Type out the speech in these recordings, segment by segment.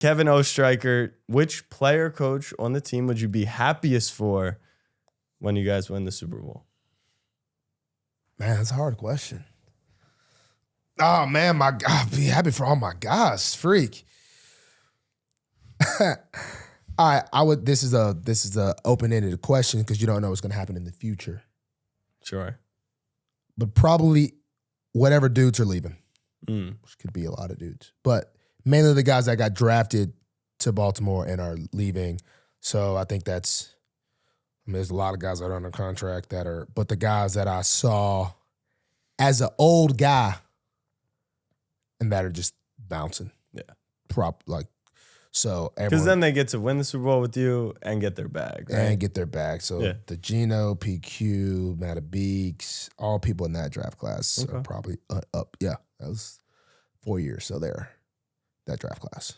Kevin Oestreicher, which player coach on the team would you be happiest for when you guys win the Super Bowl? Man, that's a hard question. Oh man, I'd be happy for all my guys. Freak. I would. This is a open-ended question because you don't know what's going to happen in the future. Sure. But probably whatever dudes are leaving, which could be a lot of dudes, but mainly the guys that got drafted to Baltimore and are leaving. So I think there's a lot of guys that are under contract but the guys that I saw as an old guy and that are just bouncing. Yeah. So because then they get to win the Super Bowl with you and get their bag, right? And get their bag. So the Geno, PQ, Matta Beeks, all people in that draft class are probably up. Yeah, that was 4 years. So they're that draft class.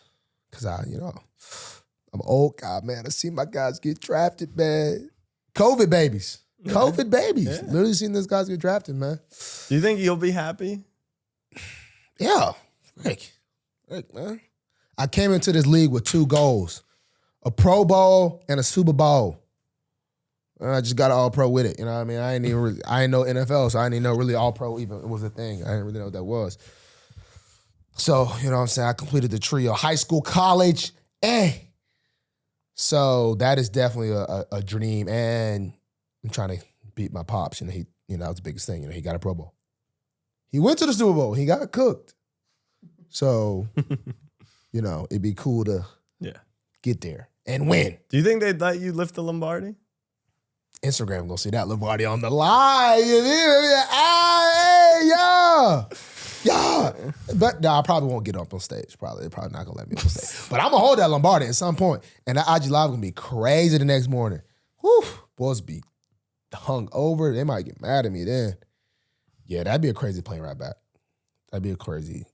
Because I'm an old guy, man. I see my guys get drafted, man. COVID babies. COVID babies. Yeah. Literally seen those guys get drafted, man. Do you think you'll be happy? Yeah. Rick, man. I came into this league with 2 goals, a Pro Bowl and a Super Bowl. And I just got an All-Pro with it. You know what I mean? I ain't know NFL, so I didn't even know really All-Pro even was a thing. I didn't really know what that was. So, you know what I'm saying? I completed the trio, high school, college, So that is definitely a dream. And I'm trying to beat my pops. That was the biggest thing. He got a Pro Bowl. He went to the Super Bowl. He got cooked. So... it'd be cool to get there and win. Do you think they'd let you lift the Lombardi? Instagram gonna see that Lombardi on the live. Yeah. But no, I probably won't get up on stage. They're probably not gonna let me on stage. But I'm gonna hold that Lombardi at some point, and that IG Live gonna be crazy the next morning. Whew, boys be hung over. They might get mad at me then. Yeah, that'd be a crazy plane ride back. That'd be a crazy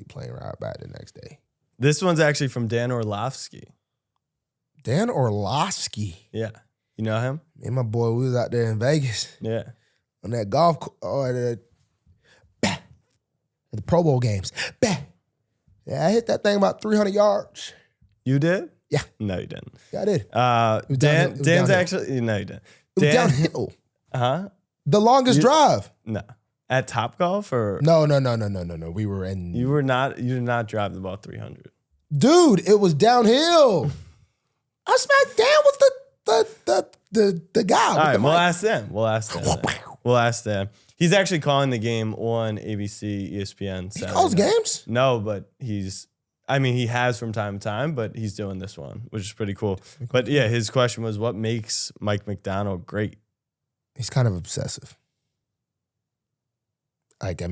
plane ride back the next day. This one's actually from Dan Orlovsky. Dan Orlovsky? Yeah. You know him? Me and my boy, we was out there in Vegas. Yeah. On that golf course, at the Pro Bowl games. Yeah, I hit that thing about 300 yards. You did? Yeah. No, you didn't. Yeah, I did. Dan's downhill. Actually, no, you didn't. It was downhill. Uh-huh. The longest drive. No. At Topgolf or? No. We were in. You did not drive the ball 300. Dude, it was downhill. I smacked down with the guy. All right, we'll ask them. He's actually calling the game on ABC, ESPN. He calls games? No, but he has from time to time, but he's doing this one, which is pretty cool. But yeah, his question was, what makes Mike Macdonald great? He's kind of obsessive.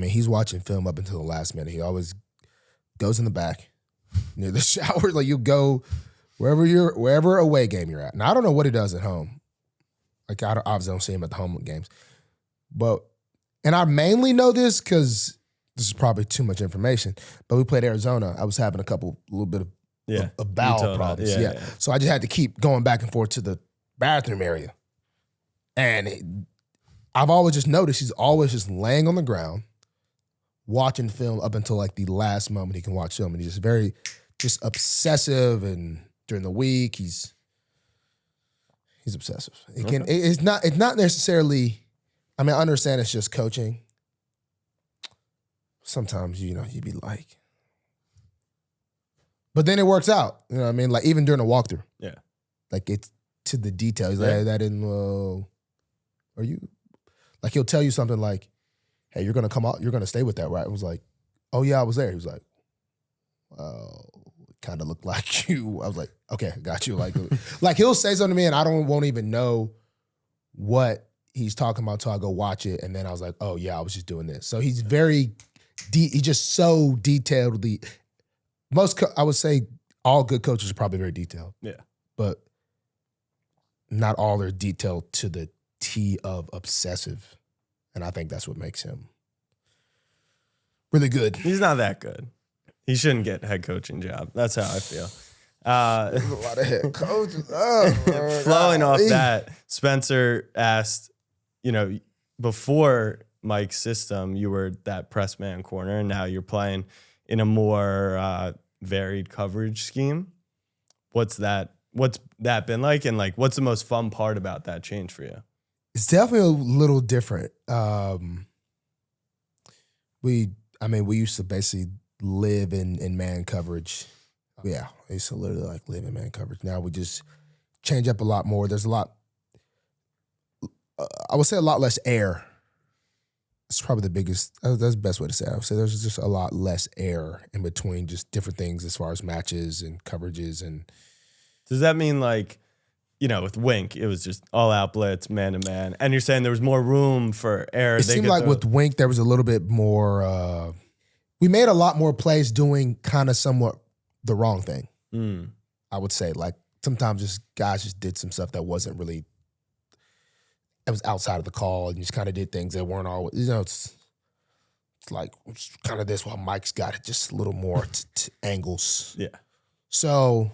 He's watching film up until the last minute. He always goes in the back near the shower. Like, you go wherever away game you're at. Now, I don't know what he does at home. I obviously don't see him at the home games. And I mainly know this because this is probably too much information, but we played Arizona. I was having little bit of bowel problems. Yeah. So I just had to keep going back and forth to the bathroom area. And I've always just noticed he's always just laying on the ground, watching film up until like the last moment he can watch film. And he's just very obsessive. And during the week, he's obsessive. It's not necessarily, I understand it's just coaching. Sometimes, you'd be like, but then it works out. You know what I mean? Like, even during a walkthrough. Yeah. Like, it's to the detail. He's like, hey, that didn't, are you? Like, he'll tell you something like, hey, you're going to come out, you're going to stay with that, right? I was like, oh, yeah, I was there. He was like, well, it kind of looked like you. I was like, okay, got you. Like he'll say something to me and I won't even know what he's talking about until I go watch it. And then I was like, oh, yeah, I was just doing this. So he's very, he's just so detailedly, I would say all good coaches are probably very detailed. Yeah. But not all are detailed to the T of obsessive. And I think that's what makes him really good. He's not that good. He shouldn't get a head coaching job. That's how I feel. There's a lot of head coaches. Flowing off that, Spencer asked, before Mike's system, you were that press man corner, and now you're playing in a more varied coverage scheme. What's that been like? And like, what's the most fun part about that change for you? It's definitely a little different. We used to basically live in man coverage. Yeah, I used to literally like live in man coverage. Now we just change up a lot more. There's a lot, I would say a lot less air. It's probably the biggest, that's the best way to say it. I would say there's just a lot less air in between just different things as far as matches and coverages. And does that mean like, you know, with Wink, it was just all out blitz, man to man. And you're saying there was more room for air. It seemed like with Wink, there was a little bit more, we made a lot more plays doing kind of somewhat the wrong thing. I would say like sometimes just guys just did some stuff that wasn't really, it was outside of the call and just kind of did things that weren't always, you know, it's like kind of this while Mike's got it just a little more angles. Yeah. So,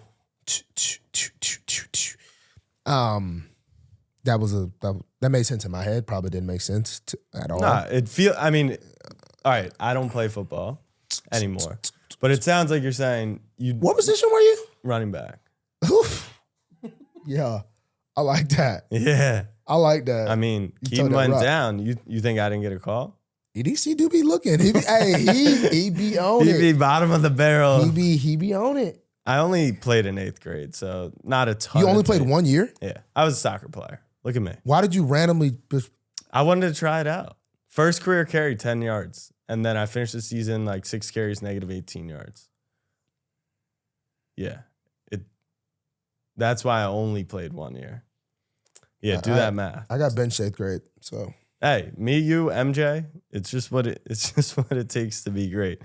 that made sense in my head. Probably didn't make sense at all. Nah, I mean, all right, I don't play football anymore, but it sounds like you're saying What position were you? Running back. Yeah, I like that. Yeah. I like that. I mean, Keaton went down. You think I didn't get a call? EDC do be looking. He be on it. He be bottom of the barrel. He be on it. I only played in 8th grade, so not a ton. You only played 1 year? Yeah. I was a soccer player. Look at me. Why did you randomly? I wanted to try it out. First career carry, 10 yards. And then I finished the season like 6 carries, negative 18 yards. Yeah. That's why I only played 1 year. Yeah, do that math. I got benched 8th grade, so. Hey, me, you, MJ, it's just what it takes to be great.